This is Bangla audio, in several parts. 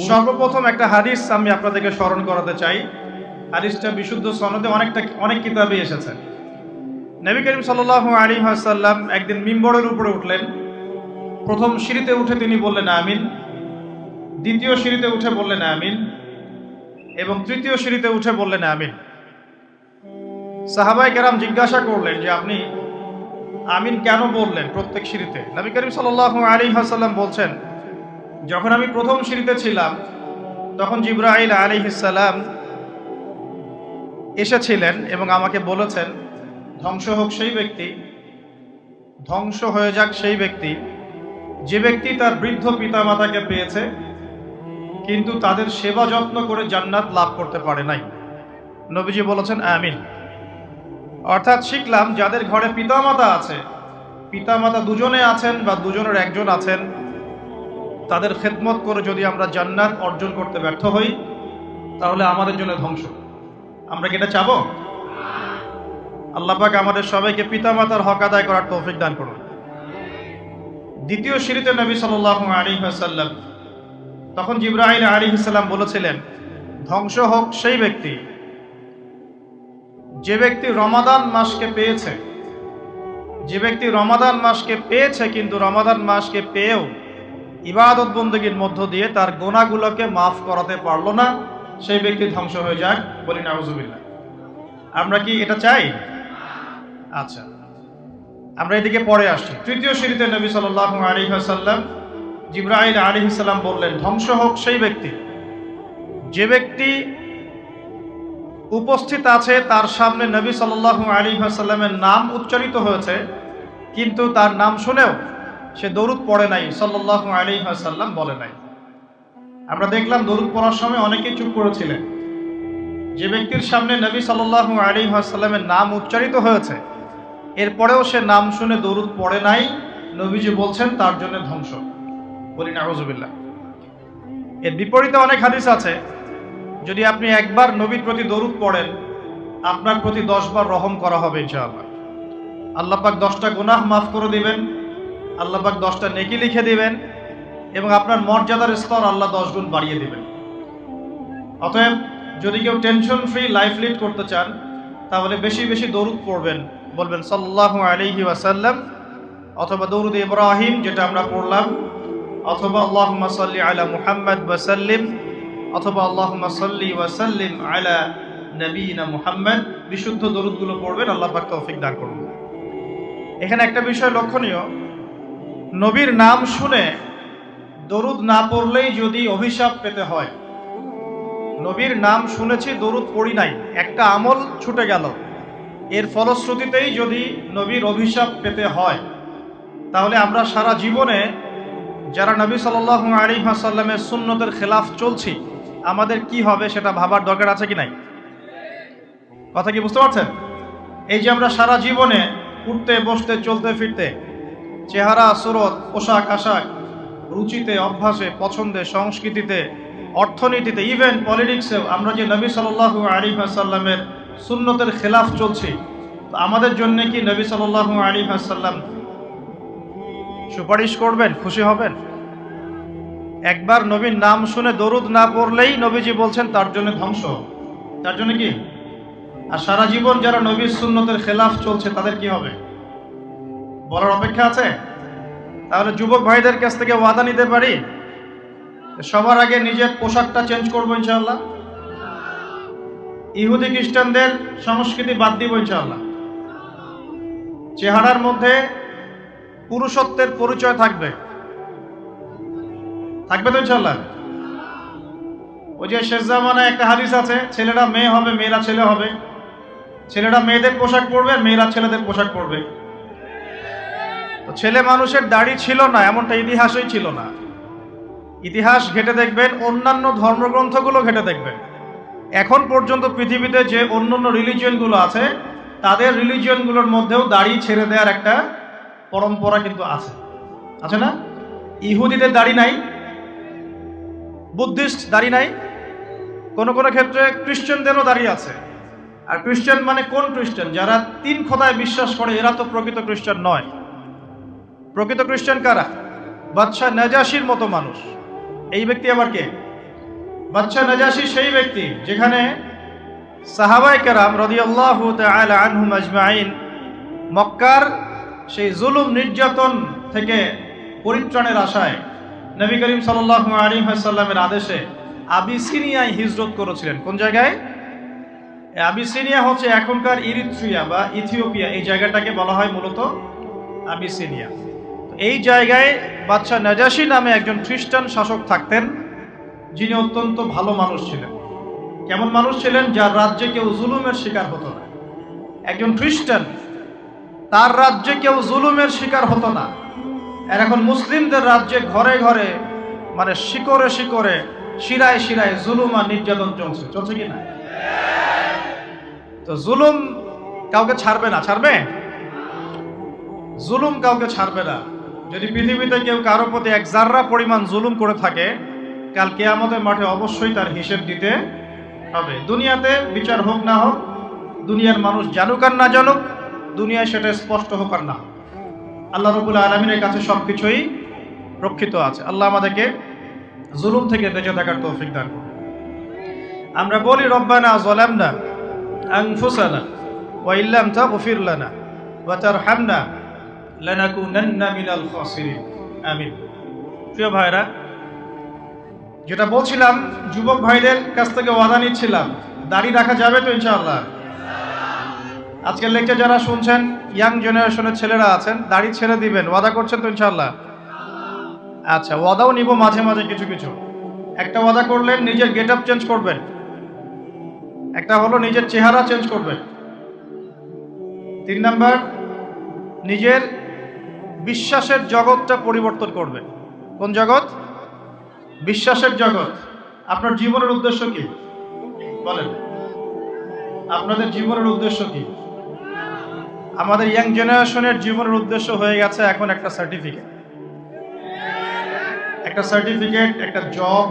সর্বপ্রথম একটা হাদিস আমি আপনাদেরকে স্মরণ করাতে চাই। হাদিসটা বিশুদ্ধ সনদে অনেক কিতাবে এসেছে। নবী করিম সাল্লাল্লাহু আলাইহি ওয়াসাল্লাম একদিন মিম্বরের উপরে উঠলেন। প্রথম সিঁড়িতে উঠে তিনি বললেন আমিন, দ্বিতীয় সিঁড়িতে উঠে বললেন আমিন, এবং তৃতীয় সিঁড়িতে উঠে বললেন আমিন। সাহাবায়ে কেরাম জিজ্ঞাসা করলেন যে আপনি আমিন কেন বললেন প্রত্যেক সিঁড়িতে? নবী করিম সাল্লাল্লাহু আলাইহি ওয়াসাল্লাম বলছেন, যখন আমি প্রথম সিঁড়িতে ছিলাম তখন জিবরাইল আলাইহিস সালাম এসেছিলেন এবং আমাকে বলেছেন, ধ্বংস হোক সেই ব্যক্তি, ধ্বংস হয়ে যাক সেই ব্যক্তি, যে ব্যক্তি তার বৃদ্ধ পিতামাতাকে পেয়েছে কিন্তু তাদের সেবা যত্ন করে জান্নাত লাভ করতে পারে নাই। নবীজি বলেছেন আমিন। অর্থাৎ শিখলাম, যাদের ঘরে পিতামাতা আছে, পিতামাতা দুজনে আছেন বা দুজনের একজন আছেন, তাদের খেদমত করে যদি আমরা জান্নাত অর্জন করতে ব্যর্থ হই তাহলে আমাদের জন্য ধ্বংস। আমরা কি এটা চাবো? আল্লাহ পাক আমাদের সবাইকে পিতামাতার হক আদায় করার তৌফিক দান করুন। দ্বিতীয় সিঁড়িতে নবী সাল্লাল্লাহু আলাইহি ওয়াসাল্লাম, তখন জিবরাইল আলাইহিস সালাম বলেছিলেন, ধ্বংস হোক সেই ব্যক্তি, যে ব্যক্তি রমাদান মাসকে পেয়েছে, যে ব্যক্তি রমাদান মাসকে পেয়েছে কিন্তু রমাদান মাসকে পেয়েও ইবাদত বন্দেগীর মধ্য দিয়ে তার গুনাহগুলোকে মাফ করাতে পারলো না, সেই ব্যক্তি ধ্বংস হয়ে যাক। বলি নাউজুবিল্লাহ। আমরা কি এটা চাই? আচ্ছা, আমরা এদিকে পরে আসছি। তৃতীয় সিঁড়িতে নবী সাল্লাল্লাহু আলাইহি ওয়াসাল্লাম, জিবরাইল আলাইহিস সালাম বললেন, ধ্বংস হোক সেই ব্যক্তি, যে ব্যক্তি উপস্থিত আছে তার সামনে নবী সাল্লাল্লাহু আলাইহি ওয়াসাল্লামের নাম উচ্চারিত হয়েছে কিন্তু তার নাম শুনেও সে দরুদ পড়ে নাই, সাল্লাল্লাহু আলাইহি ওয়াসাল্লাম বলে নাই। আমরা দেখলাম দরুদ পড়ার সময় অনেকেই চুপ করেছিলেন। যে ব্যক্তির সামনে নবী সাল্লাল্লাহু আলাইহি ওয়াসাল্লামের নাম উচ্চারিত হয়েছে এরপরেও সে নাম শুনে দরুদ পড়ে নাই, নবীজি বলছেন তার জন্য ধ্বংস। বলি নাউজুবিল্লাহ। এর বিপরীতে অনেক হাদিস আছে, যদি আপনি একবার নবীর প্রতি দরুদ পড়েন আপনার প্রতি 10 বার রহম করা হবে ইনশাআল্লাহ। আল্লাহ পাক 10টা গুনাহ মাফ করে দিবেন, আল্লাহ পাক 10টা নেকি লিখে দিবেন এবং আপনার মর্যাদার স্তর আল্লাহ 10 গুণ বাড়িয়ে দিবেন। অতএব যদি কেউ টেনশন ফ্রি লাইফ লিড করতে চান তাহলে বেশি বেশি দরুদ পড়বেন, বলবেন সাল্লাল্লাহু আলাইহি ওয়াসাল্লাম, অথবা দরুদ ইব্রাহিম যেটা আমরা পড়লাম, অথবা আল্লাহুম্মা সাল্লি আলা মুহাম্মাদ ওয়া সাল্লিম, অথবা আল্লাহুম্মা সাল্লি ওয়া সাল্লিম আলা নবিয়িনা মুহাম্মাদ। বিশুদ্ধ দরুদগুলো পড়বেন, আল্লাহ পাক তৌফিক দান করুন। এখানে একটা বিষয় লক্ষণীয়, নবীর নাম শুনে দরুদ না পড়লেই যদি অভিশাপ পেতে হয়, নবীর নাম শুনেছি দরুদ পড়ি নাই, একটা আমল ছুটে গেল, এর ফলশ্রুতিতেই যদি নবীর অভিশাপ পেতে হয় তাহলে আমরা সারা জীবনে যারা নবী সাল্লাল্লাহু আলাইহি ওয়াসাল্লামের সুন্নতের খেলাফ চলছি আমাদের কি হবে সেটা ভাবার দরকার আছে কি নাই? কথা কি বুঝতে পারছেন? এই যে আমরা সারা জীবনে উঠতে বসতে চলতে ফিরতে, চেহারা সুরত, পোশাক আশাক, রুচিতে, অভ্যাসে, পছন্দে, সংস্কৃতিতে, অর্থনীতিতে, ইভেন পলিটিক্সেও আমরা যে নবী সাল্লাল্লাহু আলাইহি ওয়াসাল্লামের সুন্নতের খেলাফ চলছি, তো আমাদের জন্য কি নবী সাল্লাল্লাহু আলাইহি ওয়াসাল্লাম সুপারিশ করবেন, খুশি হবেন? একবার নবীর নাম শুনে দরুদ না পড়লেই নবীজি বলছেন তার জন্য ধ্বংস। তার জন্য কি? আর সারা জীবন যারা নবীর সুন্নতের খেলাফ চলছে তাদের কি হবে বলার অপেক্ষা আছে? তাহলে যুবক ভাইদের কাছ থেকে ওয়াদা নিতে পারি, সবার আগে নিজের পোশাকটা চেঞ্জ করবো ইনশাআল্লাহ, ইহুদি খ্রিস্টানদের সংস্কৃতি বাদ দিব ইনশাআল্লাহ, চেহারার মধ্যে পুরুষত্বের পরিচয় থাকবে তো ইনশাআল্লাহ। ওই যে শেষ জামানায় একটা হাদিস আছে, ছেলেরা মেয়ে হবে, মেয়েরা ছেলে হবে, ছেলেরা মেয়েদের পোশাক পরবে, মেয়েরা ছেলেদের পোশাক পরবে। তো ছেলে মানুষের দাড়ি ছিল না এমনটা ইতিহাসই ছিল না। ইতিহাস ঘেটে দেখবেন, অন্যান্য ধর্মগ্রন্থগুলো ঘেটে দেখবেন, এখন পর্যন্ত পৃথিবীতে যে অন্যান্য রিলিজিয়নগুলো আছে তাদের রিলিজিয়নগুলোর মধ্যেও দাড়ি ছেড়ে দেওয়ার একটা পরম্পরা কিন্তু আছে না? ইহুদিদের দাড়ি নাই, বুদ্ধিস্ট দাড়ি নাই, কোন কোন ক্ষেত্রে খ্রিস্টানদেরও দাড়ি আছে। আর খ্রিস্টান মানে কোন খ্রিস্টান? যারা 3 খোদায় বিশ্বাস করে এরা তো প্রকৃত খ্রিস্টান নয়। প্রকৃত খ্রিস্টান কারা? বাদশাহ নাজাশির মতো মানুষ। এই ব্যক্তি আবার কে? বাদশা নাজাশী সেই ব্যক্তি যেখানে সাহাবায়ে কেরাম রাদিয়াল্লাহু তাআলা আনহুম আজমাইন মক্কার সেই জুলুম নির্যাতন থেকে পরিত্রাণের আশায় নবী করিম সাল্লাল্লাহু আলাইহি ওয়াসাল্লামের আদেশে আবিসিনিয়ায় হিজরত করেছিলেন। কোন জায়গায়? আবিসিনিয়া হচ্ছে এখনকার ইরিত্রিয়া বা ইথিওপিয়া, এই জায়গাটাকে বলা হয় মূলত আবিসিনিয়া। এই জায়গায় বাদশা নাজাশী নামে একজন খ্রিস্টান শাসক থাকতেন, যিনি অত্যন্ত ভালো মানুষ ছিলেন। কেমন মানুষ ছিলেন? যার রাজ্যে কেউ জুলুমের শিকার হতো না। একজন খ্রিস্টান, তার রাজ্যে কেউ জুলুমের শিকার হতো না। আর এখন মুসলিমদের রাজ্যে ঘরে ঘরে মানে শিকরে শিকরে শিরায় শিরায় জুলুম আর নির্যাতন চলছে কি না? তো জুলুম কাউকে ছাড়বে না, ছাড়বে? জুলুম কাউকে ছাড়বে না। যদি পৃথিবীতে কেউ কারো প্রতি এক জাররা পরিমাণ জুলুম করে থাকে, কাল কিয়ামতের মাঠে অবশ্যই তার হিসেব দিতে হবে। দুনিয়াতে বিচার হোক না হোক, দুনিয়ার মানুষ জানুক আর না জানুক, দুনিয়ায় সেটা স্পষ্ট হোক আর না হোক, আল্লাহ রাব্বুল আলামিনের কাছে সবকিছুই রক্ষিত আছে। আল্লাহ আমাদেরকে জুলুম থেকে বেঁচে থাকার তৌফিক দান করুন। আমরা বলি রব্বানা যালামনা আনফুসানা ওয়া ইল্লাম তাগফির লানা ওয়া তারহামনা লানাকুনান্না মিনাল খাসিরিন। আমিন। প্রিয় ভাইরা, যেটা বলছিলাম, যুবক ভাইদের কাছ থেকে ওয়াদা নিচ্ছিলাম, দাড়ি রাখা যাবে তো ইনশাআল্লাহ? আজকের লেকচার যারা শুনছেন, ইয়াং জেনারেশনের ছেলেরা আছেন, দাড়ি ছেড়ে দিবেন, ওয়াদা করছেন তো ইনশাআল্লাহ? আচ্ছা, ওয়াদাও নিব মাঝে মাঝে কিছু কিছু। একটা ওয়াদা করলেন, নিজের গেট আপ চেঞ্জ করবেন। একটা হলো নিজের চেহারা চেঞ্জ করবেন। 3 নাম্বার, নিজের বিশ্বাসের জগৎটা পরিবর্তন করবেন। কোন জগৎ? বিশ্বাসের জগৎ। আপনার জীবনের উদ্দেশ্য কি বলেন? আপনাদের জীবনের উদ্দেশ্য কি? আমাদের ইয়াং জেনারেশনের জীবনের উদ্দেশ্য হয়ে গেছে এখন একটা সার্টিফিকেট, একটা জব,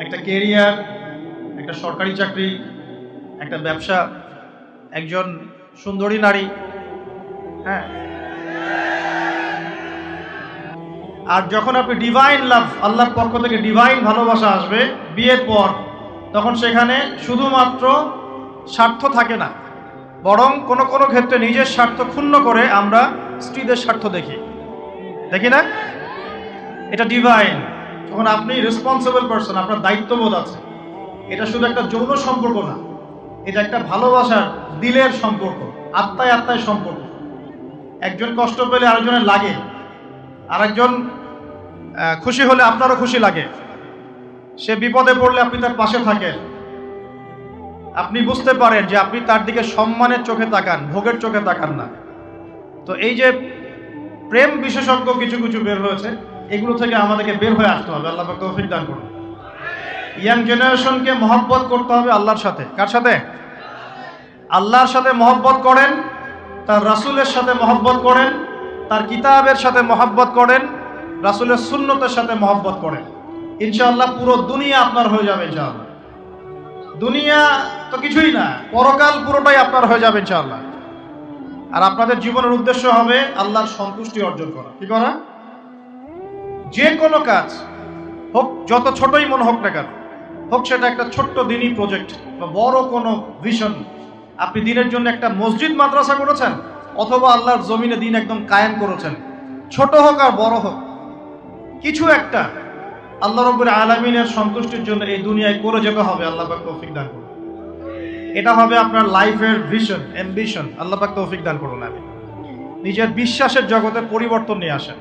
একটা কেরিয়ার, একটা সরকারি চাকরি, একটা ব্যবসা, একজন সুন্দরী নারী। হ্যাঁ, আর যখন আপনি ডিভাইন লাভ, আল্লাহর পক্ষ থেকে ডিভাইন ভালোবাসা আসবে বিয়ের পর, তখন সেখানে শুধুমাত্র স্বার্থ থাকে না, বরং কোনো কোনো ক্ষেত্রে নিজের স্বার্থ ক্ষুণ্ণ করে আমরা স্ত্রীদের স্বার্থ দেখি না? এটা ডিভাইন। যখন আপনি রেসপন্সিবল পারসন, আপনার দায়িত্ববোধ আছে। এটা শুধু একটা যৌন সম্পর্ক না, এটা একটা ভালোবাসার দিলের সম্পর্ক, আত্মায় আত্মায় সম্পর্ক। একজন কষ্ট পেলে আরেকজনের লাগে, আরেকজন খুশি হলে আপনারও খুশি লাগে। সে বিপদে পড়লে আপনি তার পাশে থাকেন। আপনি বুঝতে পারেন যে আপনি তার দিকে সম্মানের চোখে তাকান, ভোগের চোখে তাকান না। তো এই যে প্রেম বিশেষজ্ঞ কিছু কিছু বের হয়েছে, এগুলো থেকে আমাদেরকে বের হয়ে আসতে হবে। আল্লাহ পাক তৌফিক দান করুন। ইয়াং জেনারেশনকে মহব্বত করতে হবে আল্লাহর সাথে। কার সাথে? আল্লাহর সাথে মহব্বত করেন, তার রাসূলের সাথে মহব্বত করেন, তার কিতাবের সাথে মহব্বত করেন, রাসূলের সুন্নতের সাথে মহব্বত করেন। ইনশাআল্লাহ পুরো দুনিয়া আপনার হয়ে যাবে ইনশাআল্লাহ। দুনিয়া তো কিছুই না, পরকাল পুরোটাই আপনার হয়ে যাবে ইনশাআল্লাহ। আর আপনাদের জীবনের উদ্দেশ্য হবে আল্লাহর সন্তুষ্টি অর্জন করা। কি করা? যে কোনো কাজ হোক, যত ছোটই মনে হোক না কেন, হোক সেটা একটা ছোট্ট দিনই প্রজেক্ট বা বড় কোনো ভিশন। আপনি দিনের জন্য একটা মসজিদ মাদ্রাসা করেছেন, অথবা আল্লাহর জমিনে দিন একদম কায়েম করেছেন, ছোট হোক আর বড় হোক, কিছু একটা আল্লাহ রাব্বুল আলামিনের সন্তুষ্টির জন্য এই দুনিয়ায় করে যেতে হবে। আল্লাহ পাক তৌফিক দান করুন। এটা হবে আপনার লাইফের ভিশন, অ্যাম্বিশন। আল্লাহ পাক তৌফিক দান করুন। আমি নিজের বিশ্বাসের জগতে পরিবর্তন নিয়ে আসেন।